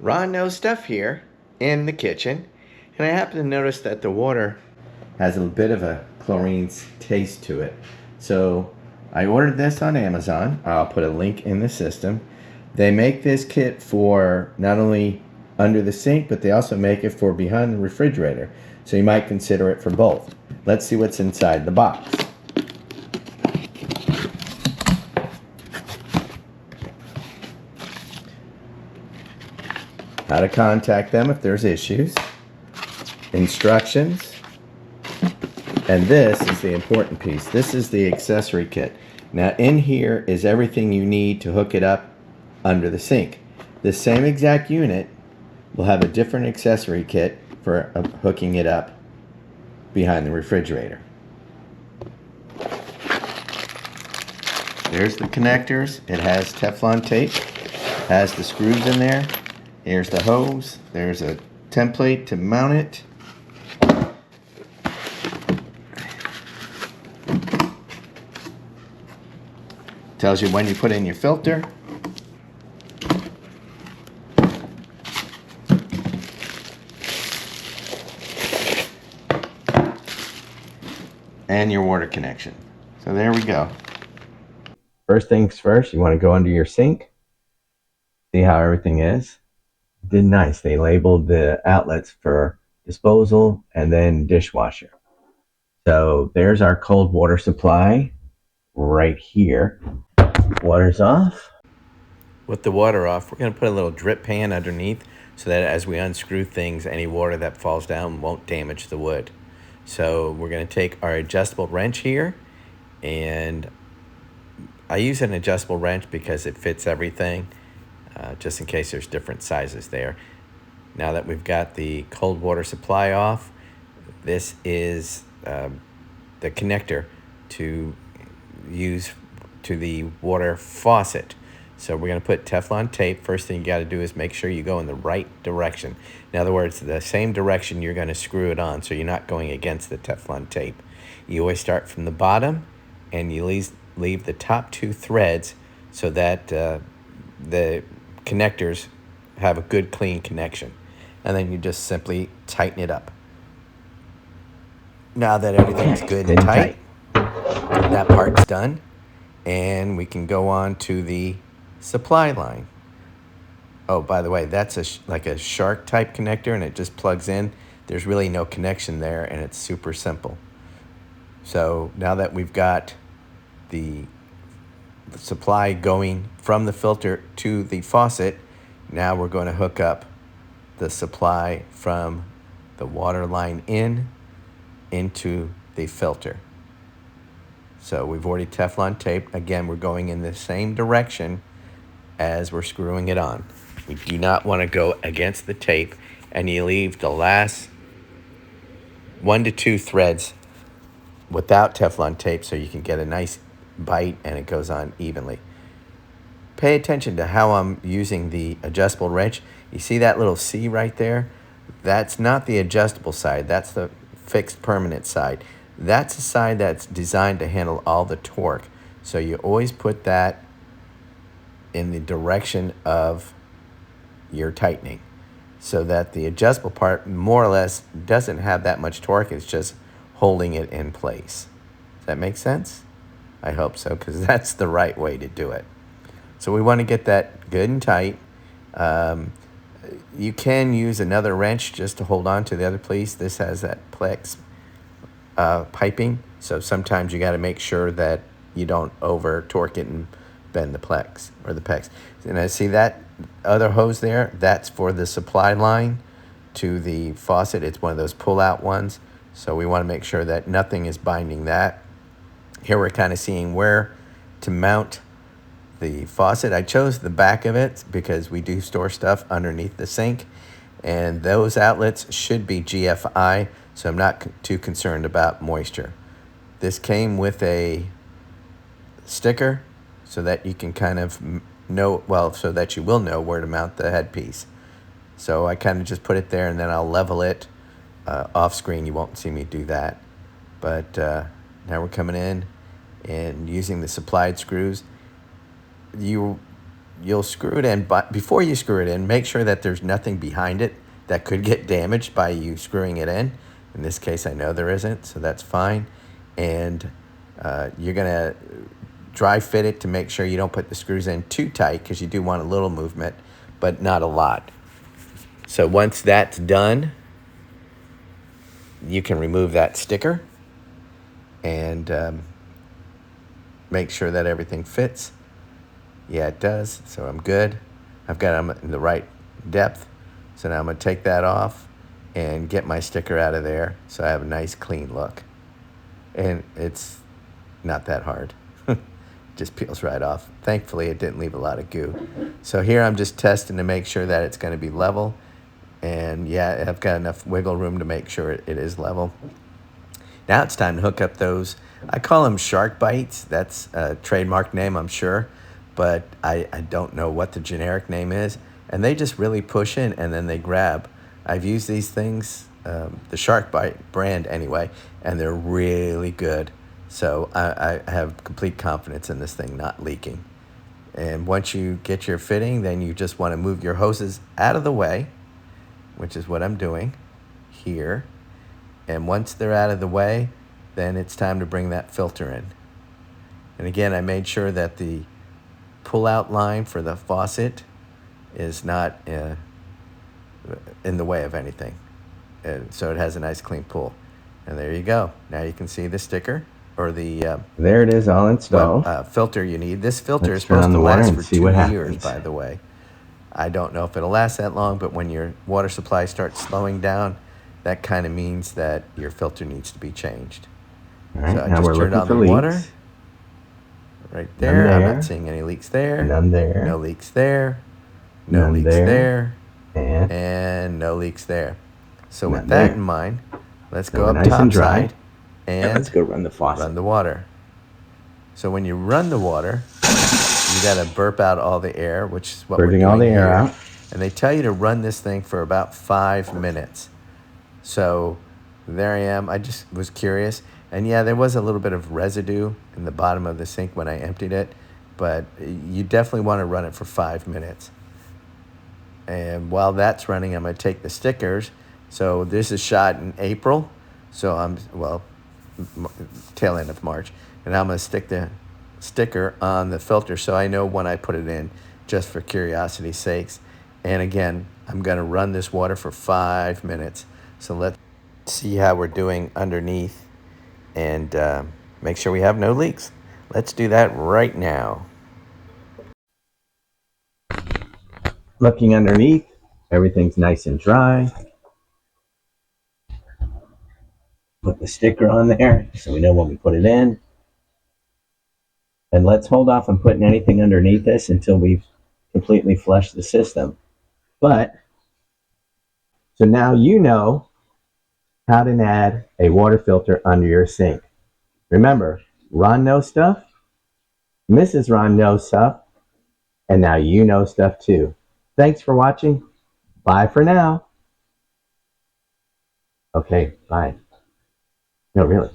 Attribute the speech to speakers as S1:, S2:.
S1: Ron Knows Stuff here in the kitchen, and I happen to notice that the water has a bit of a chlorine taste to it. So I ordered this on Amazon. I'll put a link in the system. They make this kit for not only under the sink, but they also make it for behind the refrigerator. So you might consider it for both. Let's see what's inside the box. How to contact them if there's issues, instructions, and this is the important piece. This is the accessory kit. Now in here is everything you need to hook it up under the sink. The same exact unit will have a different accessory kit for hooking it up behind the refrigerator. There's the connectors. It has Teflon tape, has the screws in there. Here's the hose. There's a template to mount it. Tells you when you put in your filter. And your water connection. So there we go. First things first, you want to go under your sink. See how everything is. Did nice. They labeled the outlets for disposal and then dishwasher. So there's our cold water supply right here. Water's off. With the water off, we're going to put a little drip pan underneath so that as we unscrew things, any water that falls down won't damage the wood. So we're going to take our adjustable wrench here, and I use an adjustable wrench because it fits everything, just in case there's different sizes there. Now that we've got the cold water supply off, this is the connector to use to the water faucet. So we're going to put Teflon tape. First thing you got to do is make sure you go in the right direction. In other words, the same direction you're going to screw it on, so you're not going against the Teflon tape. You always start from the bottom, and you leave the top two threads so that the connectors have a good clean connection. And then you just simply tighten it up. Now that everything's good and tight, that part's done, and we can go on to the supply line. Oh, by the way, that's like a shark type connector, and it just plugs in. There's really no connection there, and it's super simple. So now that we've got the supply going from the filter to the faucet, now we're going to hook up the supply from the water line into the filter. So we've already Teflon taped. Again, we're going in the same direction as we're screwing it on. We do not want to go against the tape, and you leave the last 1 to 2 threads without Teflon tape so you can get a nice bite and it goes on evenly. Pay attention to how I'm using the adjustable wrench. You see that little C right there? That's not the adjustable side. That's the fixed permanent side. That's the side that's designed to handle all the torque. So you always put that in the direction of your tightening, so that the adjustable part more or less doesn't have that much torque. It's just holding it in place. Does that make sense? I hope so, because that's the right way to do it. So we want to get that good and tight. You can use another wrench just to hold on to the other piece. This has that Plex piping, so sometimes you got to make sure that you don't over torque it and bend the Plex or the PEX. And I see that other hose there, that's for the supply line to the faucet. It's one of those pull-out ones, so we want to make sure that nothing is binding that. Here we're kind of seeing where to mount the faucet. I chose the back of it because we do store stuff underneath the sink, and those outlets should be GFI, so I'm not too concerned about moisture. This came with a sticker so that you can kind of know, well, so that you will know where to mount the headpiece. So I kind of just put it there, and then I'll level it off screen. You won't see me do that. But now we're coming in and using the supplied screws. You you'll screw it in, but before you screw it in, make sure that there's nothing behind it that could get damaged by you screwing it in. In this case, I know there isn't, so that's fine. And you're gonna dry fit it to make sure you don't put the screws in too tight, because you do want a little movement, but not a lot. So once that's done, you can remove that sticker and make sure that everything fits. Yeah, it does, so I'm good. I've got them in the right depth. So now I'm gonna take that off and get my sticker out of there so I have a nice clean look. And it's not that hard. Just peels right off. Thankfully, it didn't leave a lot of goo. So here I'm just testing to make sure that it's gonna be level. And yeah, I've got enough wiggle room to make sure it is level. Now it's time to hook up those, I call them shark bites. That's a trademark name, I'm sure, but I don't know what the generic name is. And they just really push in and then they grab. I've used these things, the Shark Bite brand anyway, and they're really good. So I have complete confidence in this thing not leaking. And once you get your fitting, then you just want to move your hoses out of the way, which is what I'm doing here. And once they're out of the way, then it's time to bring that filter in. And again, I made sure that the pull-out line for the faucet is not in the way of anything. And so it has a nice clean pull. And there you go. Now you can see the sticker, or the
S2: there it is, all installed.
S1: Filter you need. This filter is supposed to last for 2 years, by the way. I don't know if it'll last that long, but when your water supply starts slowing down, that kind of means that your filter needs to be changed.
S2: All right,
S1: So I
S2: now
S1: just
S2: we're
S1: turned
S2: looking
S1: on
S2: for
S1: the
S2: leaks.
S1: water. Right there. I'm not seeing any leaks there.
S2: None there.
S1: No leaks there. No
S2: None
S1: leaks
S2: there.
S1: And no leaks there. So
S2: None
S1: with that
S2: there.
S1: in mind, let's
S2: Now
S1: go
S2: we're
S1: up
S2: nice and dry.
S1: topside and
S2: let's go run the faucet.
S1: run the water. So when you run the water, you got to burp out all the air, which is what we're doing
S2: all the air
S1: here.
S2: out.
S1: And they tell you to run this thing for about 5 minutes. So there I am. I just was curious. And yeah, there was a little bit of residue in the bottom of the sink when I emptied it, but you definitely want to run it for 5 minutes. And while that's running, I'm going to take the stickers. So this is shot in April. So I'm, well, tail end of March. And I'm going to stick the sticker on the filter so I know when I put it in, just for curiosity's sakes. And again, I'm going to run this water for 5 minutes. So let's see how we're doing underneath and make sure we have no leaks. Let's do that right now.
S2: Looking underneath, everything's nice and dry. Put the sticker on there so we know when we put it in. And let's hold off on putting anything underneath this until we've completely flushed the system. But, so now you know how to add a water filter under your sink. Remember, Ron knows stuff, Mrs. Ron knows stuff, and now you know stuff too. Thanks for watching. Bye for now. Okay, bye. No, really.